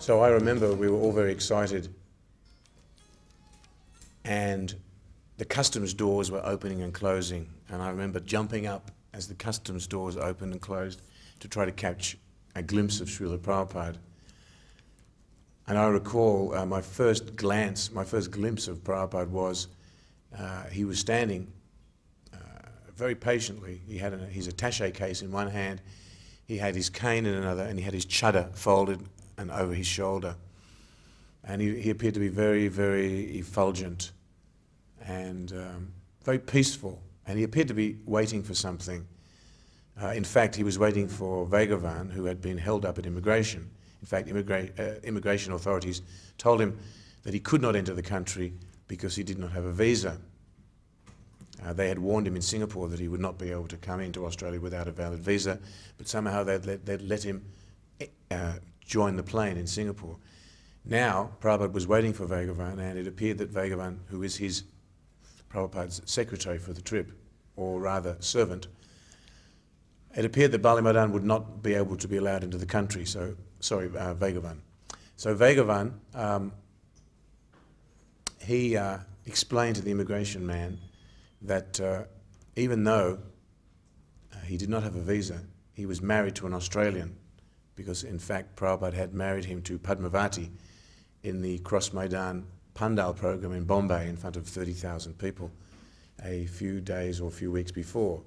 So I remember we were all very excited, and the customs doors were opening and closing, and I remember jumping up as the customs doors opened and closed to try to catch a glimpse of Srila Prabhupada. And I recall my first glimpse of Prabhupada was he was standing very patiently. He had his attaché case in one hand, he had his cane in another, and he had his chadar folded and over his shoulder. And he appeared to be very, very effulgent and very peaceful. And he appeared to be waiting for something. In fact, he was waiting for Bhagavan, who had been held up at immigration. In fact, immigration authorities told him that he could not enter the country because he did not have a visa. They had warned him in Singapore that he would not be able to come into Australia without a valid visa, but somehow they'd let him join the plane in Singapore. Now, Prabhupada was waiting for Bhagavan, and it appeared that Bhagavan, who is Prabhupada's secretary for the trip, or rather servant, it appeared that Bali Madan would not be able to be allowed into the country, Bhagavan. So Bhagavan, he explained to the immigration man that even though he did not have a visa, he was married to an Australian, because in fact Prabhupada had married him to Padmavati in the Cross Maidan Pandal program in Bombay in front of 30,000 people a few days or a few weeks before.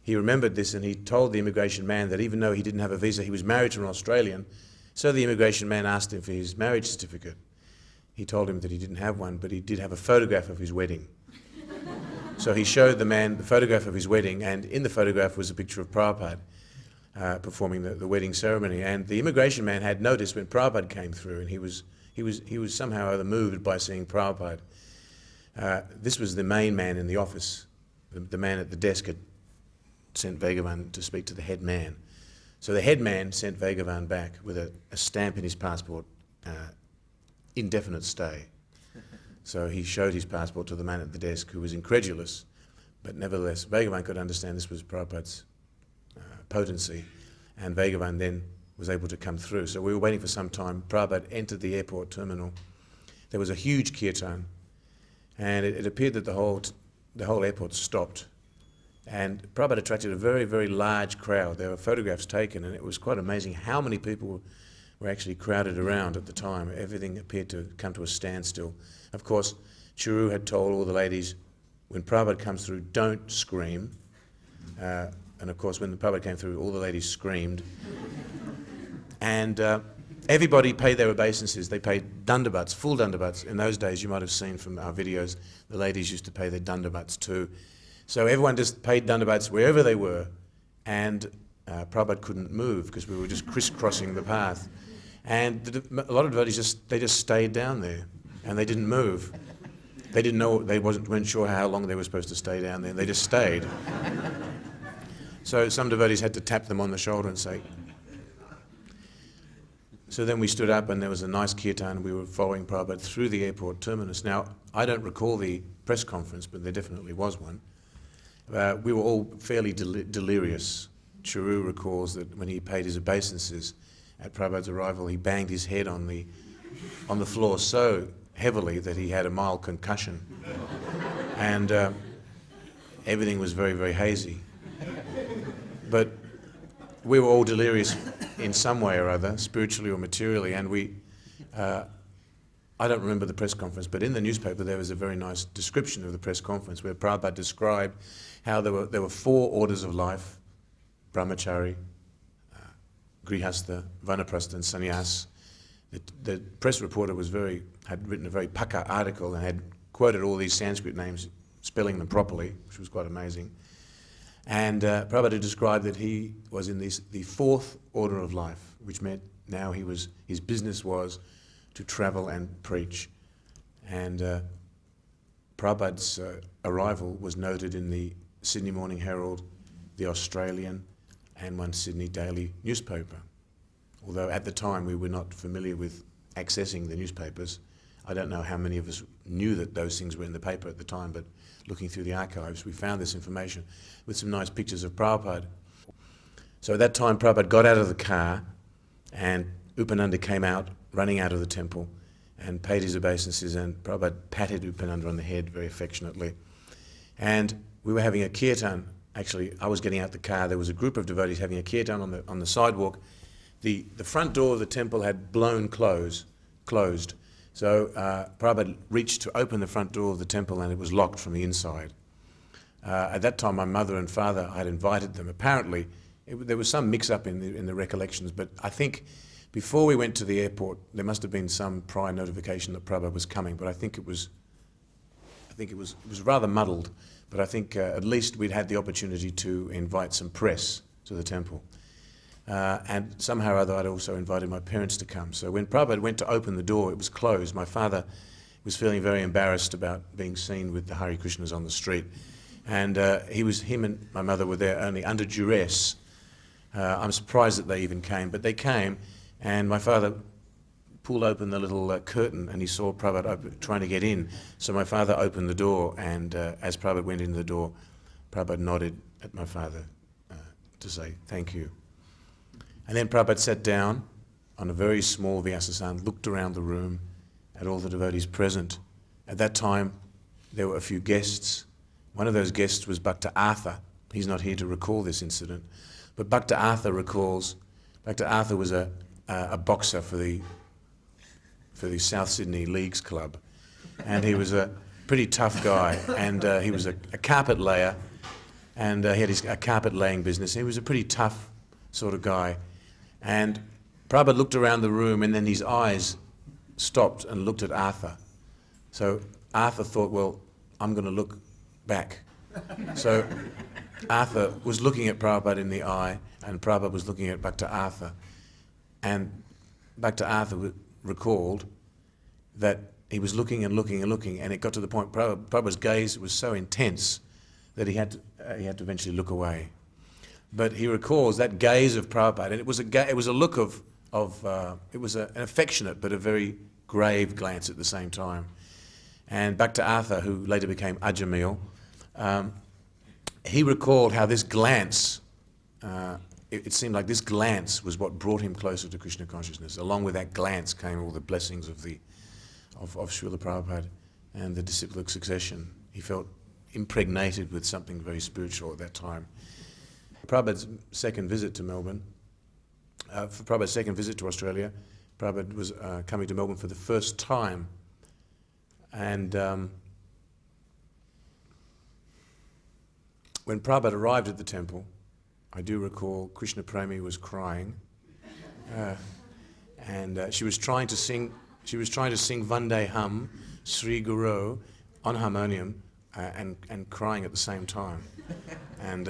He remembered this, and he told the immigration man that even though he didn't have a visa, he was married to an Australian. So the immigration man asked him for his marriage certificate. He told him that he didn't have one, but he did have a photograph of his wedding. So he showed the man the photograph of his wedding, and in the photograph was a picture of Prabhupada performing the wedding ceremony. And the immigration man had noticed when Prabhupada came through, and he was somehow other moved by seeing Prabhupada. This was the main man in the office. The man at the desk had sent Bhagavan to speak to the head man. So the head man sent Bhagavan back with a stamp in his passport, indefinite stay. So he showed his passport to the man at the desk, who was incredulous, but nevertheless Bhagavan could understand this was Prabhupada's potency, and Bhagavan then was able to come through. So we were waiting for some time. Prabhupada entered the airport terminal. There was a huge kirtan, and it appeared that the whole airport stopped. And Prabhupada attracted a very, very large crowd. There were photographs taken, and it was quite amazing how many people were actually crowded around at the time. Everything appeared to come to a standstill. Of course, Chiru had told all the ladies, when Prabhupada comes through, don't scream. And of course, when the Prabhupada came through, all the ladies screamed. And everybody paid their obeisances. They paid dandavats, full dandavats. In those days, you might have seen from our videos, the ladies used to pay their dandavats too. So everyone just paid dandavats wherever they were, and Prabhupada couldn't move because we were just crisscrossing the path. And a lot of devotees just stayed down there, and they didn't move. They didn't know, weren't sure how long they were supposed to stay down there. They just stayed. So some devotees had to tap them on the shoulder and say. So then we stood up, and there was a nice kirtan. We were following Prabhupada through the airport terminus. Now, I don't recall the press conference, but there definitely was one. We were all fairly delirious. Chiru recalls that when he paid his obeisances at Prabhupada's arrival, he banged his head on the floor so heavily that he had a mild concussion. And everything was very, very hazy. But we were all delirious in some way or other, spiritually or materially, and I don't remember the press conference, but in the newspaper there was a very nice description of the press conference where Prabhupada described how there were 4 orders of life: brahmachari, grihastha, vanaprastha, and sannyas. The press reporter had written a very paka article and had quoted all these Sanskrit names, spelling them properly, which was quite amazing. And Prabhupada described that he was in the 4th order of life, which meant now his business was to travel and preach. And Prabhupada's arrival was noted in the Sydney Morning Herald, the Australian, and one Sydney Daily newspaper. Although at the time we were not familiar with accessing the newspapers. I don't know how many of us knew that those things were in the paper at the time, but looking through the archives, we found this information with some nice pictures of Prabhupada. So at that time, Prabhupada got out of the car, and Upananda came out running out of the temple and paid his obeisances, and Prabhupada patted Upananda on the head very affectionately. And we were having a kirtan. Actually, I was getting out the car. There was a group of devotees having a kirtan on the sidewalk. The front door of the temple had blown closed. So Prabhupada reached to open the front door of the temple, and it was locked from the inside. At that time, my mother and father, I had invited them. Apparently, there was some mix-up in the recollections, but I think before we went to the airport, there must have been some prior notification that Prabhupada was coming, but I think it was rather muddled. But I think at least we'd had the opportunity to invite some press to the temple. And somehow or other, I'd also invited my parents to come. So when Prabhupada went to open the door, it was closed. My father was feeling very embarrassed about being seen with the Hare Krishnas on the street. And him and my mother were there only under duress. I'm surprised that they even came, but they came, and my father pulled open the little curtain, and he saw Prabhupada trying to get in. So my father opened the door, and as Prabhupada went into the door, Prabhupada nodded at my father to say thank you. And then Prabhupada sat down on a very small Vyasasana, looked around the room at all the devotees present. At that time, there were a few guests. One of those guests was Bhakta Arthur. He's not here to recall this incident, but Bhakta Arthur recalls. Bhakta Arthur was a boxer for the South Sydney Leagues Club, and he was a pretty tough guy, and he was a carpet layer, and he had a carpet laying business. He was a pretty tough sort of guy, and Prabhupada looked around the room, and then his eyes stopped and looked at Arthur. So Arthur thought, well, I'm going to look back. So Arthur was looking at Prabhupada in the eye, and Prabhupada was looking at Bhakta Arthur, and Bhakta Arthur recalled that he was looking and looking and looking, and it got to the point Prabhupada's gaze was so intense that he had to eventually look away. But he recalls that gaze of Prabhupada, and it was a look of it was an affectionate but a very grave glance at the same time. And Bhakta Arthur, who later became Ajamil, he recalled how this glance, it seemed like this glance was what brought him closer to Krishna consciousness. Along with that glance came all the blessings of Srila Prabhupada and the disciplic succession. He felt impregnated with something very spiritual at that time. Prabhupada's second visit to Melbourne, for Prabhupada's second visit to Australia, Prabhupada was coming to Melbourne for the first time, and when Prabhupada arrived at the temple, I do recall Krishna Premi was crying, and she was trying to sing Vande Hum, Sri Guru, on harmonium, and crying at the same time, and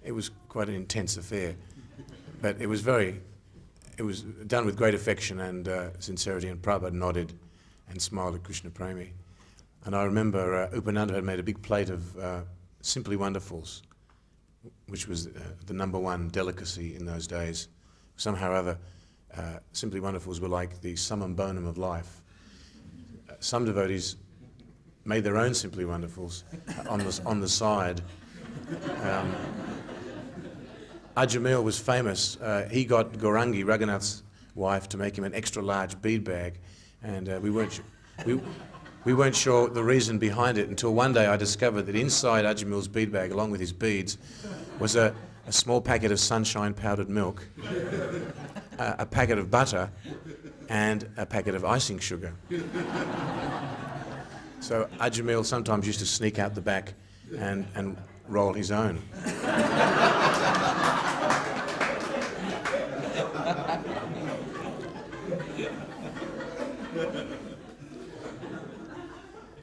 it was quite an intense affair, but it was done with great affection and sincerity, and Prabhupada nodded and smiled at Krishna Premi. And I remember Upananda had made a big plate of Simply Wonderfuls, which was the number one delicacy in those days. Somehow or other, Simply Wonderfuls were like the summum bonum of life. Some devotees made their own Simply Wonderfuls on the side. Ajamil was famous. He got Gaurangi, Raghunath's wife, to make him an extra large bead bag, and we weren't sure the reason behind it until one day I discovered that inside Ajamil's bead bag, along with his beads, was a small packet of sunshine powdered milk, a packet of butter, and a packet of icing sugar. So Ajamil sometimes used to sneak out the back and roll his own.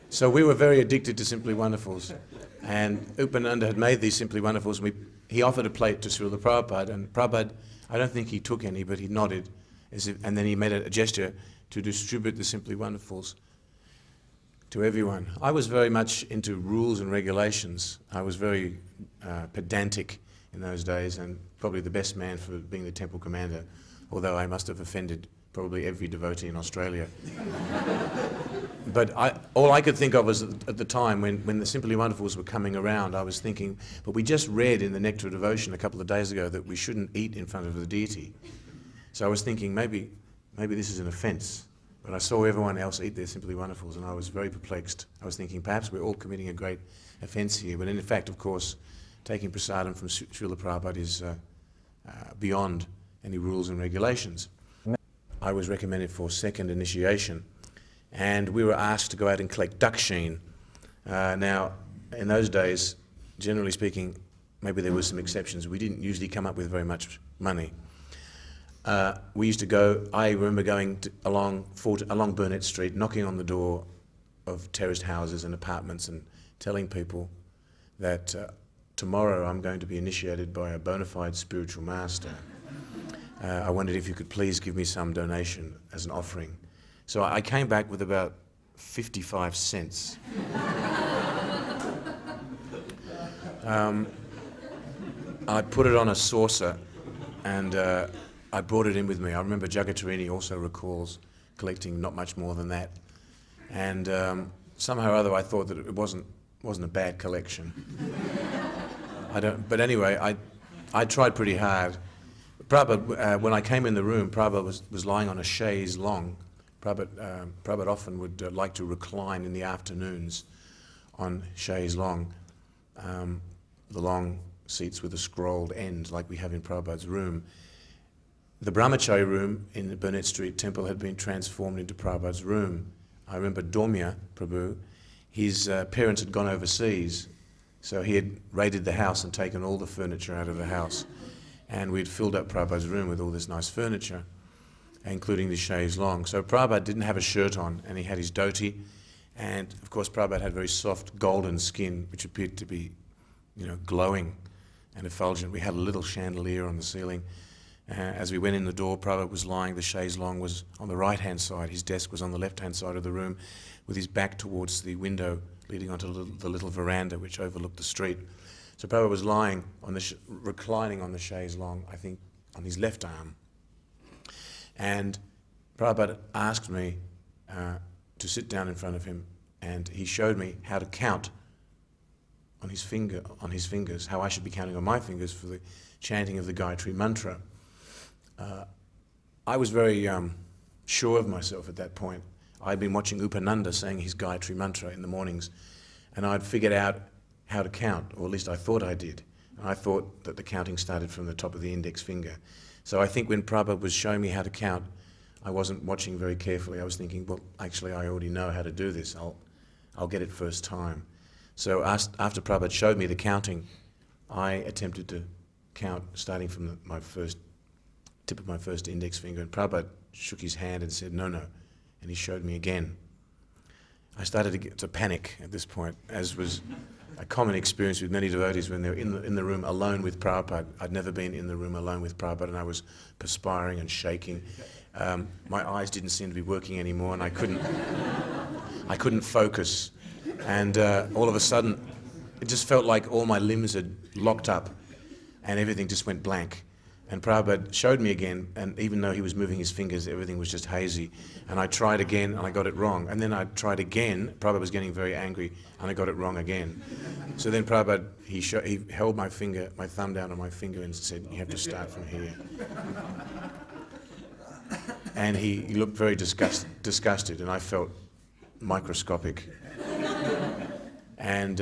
So we were very addicted to Simply Wonderfuls, and Upananda had made these Simply Wonderfuls, and he offered a plate to Srila Prabhupada, and Prabhupada, I don't think he took any, but he nodded, and then he made a gesture to distribute the Simply Wonderfuls to everyone. I was very much into rules and regulations. I was very pedantic in those days, and probably the best man for being the temple commander, although I must have offended probably every devotee in Australia. But all I could think of was at the time when the Simply Wonderfuls were coming around, I was thinking, but we just read in the Nectar of Devotion a couple of days ago that we shouldn't eat in front of the deity. So I was thinking maybe maybe this is an offence. But I saw everyone else eat their Simply Wonderfuls, and I was very perplexed. I was thinking, perhaps we're all committing a great offence here. But in fact, of course, taking prasadam from Srila Prabhupada is beyond any rules and regulations. I was recommended for second initiation, and we were asked to go out and collect dakshina. Now, in those days, generally speaking, maybe there were some exceptions. We didn't usually come up with very much money. We used to go, I remember going along Burnett Street, knocking on the door of terraced houses and apartments and telling people that tomorrow I'm going to be initiated by a bona fide spiritual master. I wondered if you could please give me some donation as an offering. So I came back with about 55 cents. I put it on a saucer and I brought it in with me. I remember Jagatarini also recalls collecting not much more than that. And somehow or other I thought that it wasn't a bad collection. But anyway, I tried pretty hard. Prabhupada, when I came in the room, Prabhupada was lying on a chaise longue. Prabhupada often would like to recline in the afternoons on chaise longue, the long seats with a scrolled end like we have in Prabhupada's room. The Brahmachari room in the Burnett Street temple had been transformed into Prabhupada's room. I remember Dormia Prabhu, his parents had gone overseas, so he had raided the house and taken all the furniture out of the house. And we'd filled up Prabhupada's room with all this nice furniture, including the chaise longue. So Prabhupada didn't have a shirt on, and he had his dhoti. And of course Prabhupada had very soft golden skin, which appeared to be, glowing and effulgent. We had a little chandelier on the ceiling. As we went in the door, Prabhupada was lying, the chaise longue was on the right-hand side, his desk was on the left-hand side of the room, with his back towards the window leading onto the little veranda which overlooked the street. So Prabhupada was lying reclining on the chaise longue, I think, on his left arm. And Prabhupada asked me to sit down in front of him, and he showed me how to count on his fingers, how I should be counting on my fingers for the chanting of the Gayatri mantra. I was very sure of myself at that point. I'd been watching Upananda saying his Gayatri mantra in the mornings, and I'd figured out how to count, or at least I thought I did. And I thought that the counting started from the top of the index finger. So I think when Prabhupada was showing me how to count, I wasn't watching very carefully. I was thinking, well, actually I already know how to do this. I'll get it first time. So after Prabhupada showed me the counting, I attempted to count starting from my first tip of my first index finger, and Prabhupada shook his hand and said, no, and he showed me again. I started to get to panic at this point, as was a common experience with many devotees when they're in the room alone with Prabhupada. I'd never been in the room alone with Prabhupada, and I was perspiring and shaking. My eyes didn't seem to be working anymore, and I couldn't focus. And all of a sudden, it just felt like all my limbs had locked up, and everything just went blank. And Prabhupada showed me again, and even though he was moving his fingers, everything was just hazy. And I tried again, and I got it wrong. And then I tried again. Prabhupada was getting very angry, and I got it wrong again. So then Prabhupada, he held my thumb down on my finger and said, you have to start from here. And he looked very disgusted, and I felt microscopic. And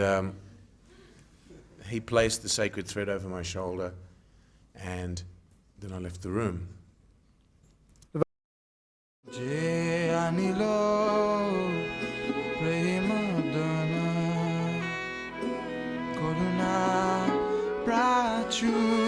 he placed the sacred thread over my shoulder, and then I left the room. Karuna Prachu